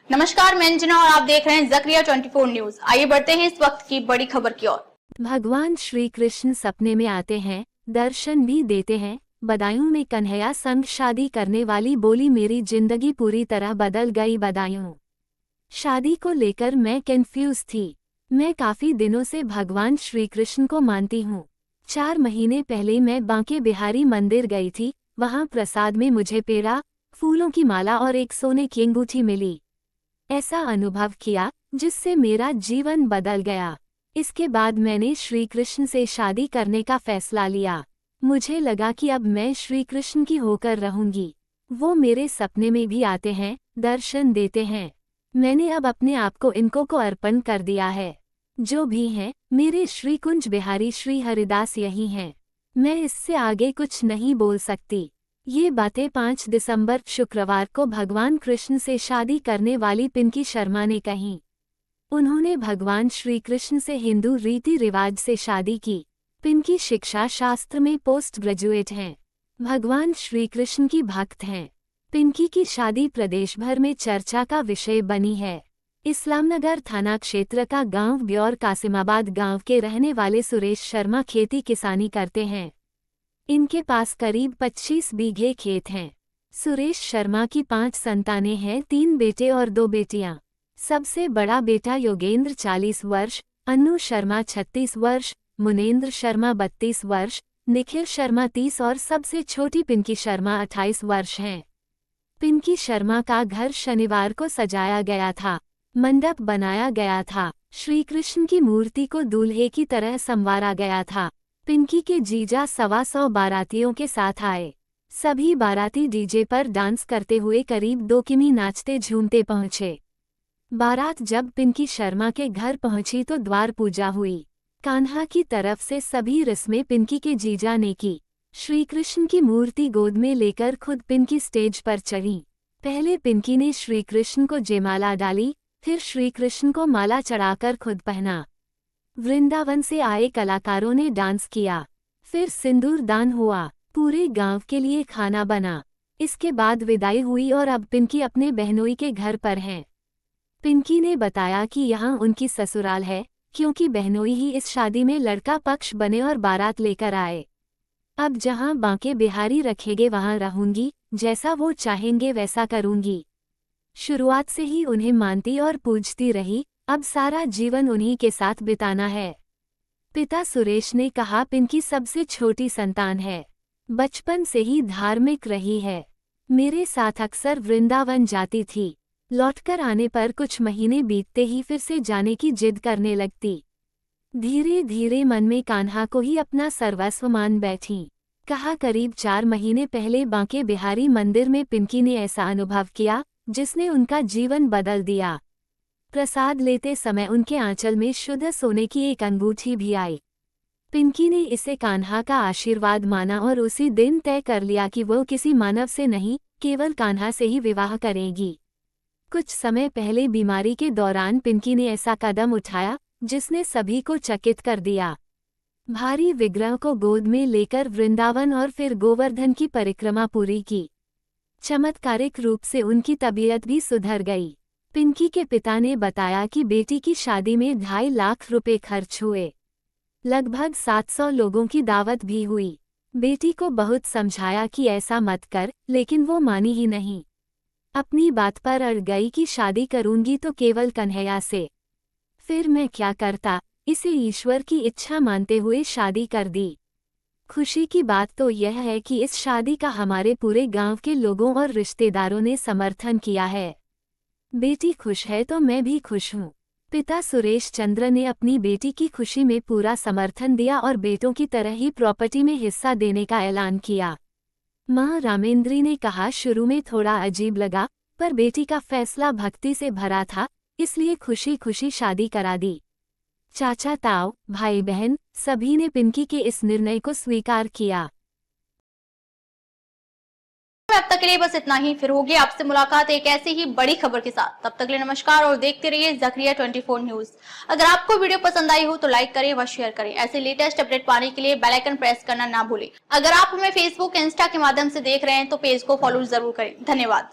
नमस्कार, मैं अंजना और आप देख रहे हैं ज़करिया 24 न्यूज। आइए बढ़ते हैं इस वक्त की बड़ी खबर की ओर। भगवान श्री कृष्ण सपने में आते हैं, दर्शन भी देते हैं। बदायूं में कन्हैया संग शादी करने वाली बोली, मेरी जिंदगी पूरी तरह बदल गई। बदायूं शादी को लेकर मैं कंफ्यूज थी। मैं काफी दिनों से भगवान श्री कृष्ण को मानती हूँ। 4 महीने पहले मैं बांके बिहारी मंदिर गई थी। वहाँ प्रसाद में मुझे पेड़ा, फूलों की माला और एक सोने की अंगूठी मिली। ऐसा अनुभव किया जिससे मेरा जीवन बदल गया। इसके बाद मैंने श्री कृष्ण से शादी करने का फैसला लिया। मुझे लगा कि अब मैं श्री कृष्ण की होकर रहूंगी। वो मेरे सपने में भी आते हैं, दर्शन देते हैं। मैंने अब अपने आप को इनको को अर्पण कर दिया है। जो भी हैं, मेरे श्री कुंज बिहारी श्री हरिदास यही हैं। मैं इससे आगे कुछ नहीं बोल सकती। ये बातें 5 दिसंबर शुक्रवार को भगवान कृष्ण से शादी करने वाली पिंकी शर्मा ने कहीं। उन्होंने भगवान श्री कृष्ण से हिंदू रीति रिवाज से शादी की। पिंकी शिक्षा शास्त्र में पोस्ट ग्रेजुएट हैं। भगवान श्री कृष्ण की भक्त हैं। पिंकी की शादी प्रदेश भर में चर्चा का विषय बनी है। इस्लामनगर थाना क्षेत्र का गांव ब्यौर कासिमाबाद गांव के रहने वाले सुरेश शर्मा खेती किसानी करते हैं। इनके पास करीब 25 बीघे खेत हैं। सुरेश शर्मा की 5 संतानें हैं, 3 बेटे और 2 बेटियां। सबसे बड़ा बेटा योगेंद्र 40 वर्ष, अन्नू शर्मा 36 वर्ष, मुनेंद्र शर्मा 32 वर्ष, निखिल शर्मा 30 और सबसे छोटी पिंकी शर्मा 28 वर्ष हैं। पिंकी शर्मा का घर शनिवार को सजाया गया था। मंडप बनाया गया था। श्री कृष्ण की मूर्ति को दूल्हे की तरह संवारा गया था। पिंकी के जीजा 125 बारातियों के साथ आए। सभी बाराती डीजे पर डांस करते हुए करीब 2 किमी नाचते झूमते पहुंचे। बारात जब पिंकी शर्मा के घर पहुंची तो द्वार पूजा हुई। कान्हा की तरफ से सभी रस्में पिंकी के जीजा ने की। श्री कृष्ण की मूर्ति गोद में लेकर खुद पिंकी स्टेज पर चढ़ी। पहले पिंकी ने श्री कृष्ण को जयमाला डाली, फिर श्री कृष्ण को माला चढ़ाकर खुद पहना। वृंदावन से आए कलाकारों ने डांस किया। फिर सिंदूर दान हुआ। पूरे गांव के लिए खाना बना। इसके बाद विदाई हुई और अब पिंकी अपने बहनोई के घर पर हैं। पिंकी ने बताया कि यहाँ उनकी ससुराल है, क्योंकि बहनोई ही इस शादी में लड़का पक्ष बने और बारात लेकर आए। अब जहाँ बांके बिहारी रखेंगे वहाँ रहूंगी, जैसा वो चाहेंगे वैसा करूंगी। शुरुआत से ही उन्हें मानती और पूजती रही, अब सारा जीवन उन्हीं के साथ बिताना है। पिता सुरेश ने कहा, पिंकी सबसे छोटी संतान है। बचपन से ही धार्मिक रही है। मेरे साथ अक्सर वृंदावन जाती थी। लौटकर आने पर कुछ महीने बीतते ही फिर से जाने की जिद करने लगती। धीरे धीरे मन में कान्हा को ही अपना सर्वस्व मान बैठी। कहा, करीब 4 महीने पहले बांके बिहारी मंदिर में पिंकी ने ऐसा अनुभव किया जिसने उनका जीवन बदल दिया। प्रसाद लेते समय उनके आंचल में शुद्ध सोने की एक अंगूठी भी आई। पिंकी ने इसे कान्हा का आशीर्वाद माना और उसी दिन तय कर लिया कि वो किसी मानव से नहीं, केवल कान्हा से ही विवाह करेगी। कुछ समय पहले बीमारी के दौरान पिंकी ने ऐसा कदम उठाया जिसने सभी को चकित कर दिया। भारी विग्रह को गोद में लेकर वृंदावन और फिर गोवर्धन की परिक्रमा पूरी की। चमत्कारिक रूप से उनकी तबीयत भी सुधर गई। पिंकी के पिता ने बताया कि बेटी की शादी में 2.5 लाख रुपए खर्च हुए। लगभग 700 लोगों की दावत भी हुई। बेटी को बहुत समझाया कि ऐसा मत कर, लेकिन वो मानी ही नहीं। अपनी बात पर अड़ गई कि शादी करूंगी तो केवल कन्हैया से। फिर मैं क्या करता, इसे ईश्वर की इच्छा मानते हुए शादी कर दी। खुशी की बात तो यह है कि इस शादी का हमारे पूरे गांव के लोगों और रिश्तेदारों ने समर्थन किया है। बेटी खुश है तो मैं भी खुश हूँ। पिता सुरेश चंद्र ने अपनी बेटी की खुशी में पूरा समर्थन दिया और बेटों की तरह ही प्रॉपर्टी में हिस्सा देने का ऐलान किया। मां रामेंद्री ने कहा, शुरू में थोड़ा अजीब लगा, पर बेटी का फैसला भक्ति से भरा था, इसलिए खुशी खुशी शादी करा दी। चाचा ताऊ, भाई बहन सभी ने पिंकी के इस निर्णय को स्वीकार किया। अब तक के लिए बस इतना ही। फिर होगी आपसे मुलाकात एक ऐसी ही बड़ी खबर के साथ। तब तक के लिए नमस्कार और देखते रहिए ज़करिया 24 न्यूज। अगर आपको वीडियो पसंद आई हो तो लाइक करें व शेयर करें। ऐसे लेटेस्ट अपडेट पाने के लिए बेल आइकन प्रेस करना ना भूलें। अगर आप हमें फेसबुक इंस्टा के माध्यम से देख रहे हैं तो पेज को फॉलो जरूर करें। धन्यवाद।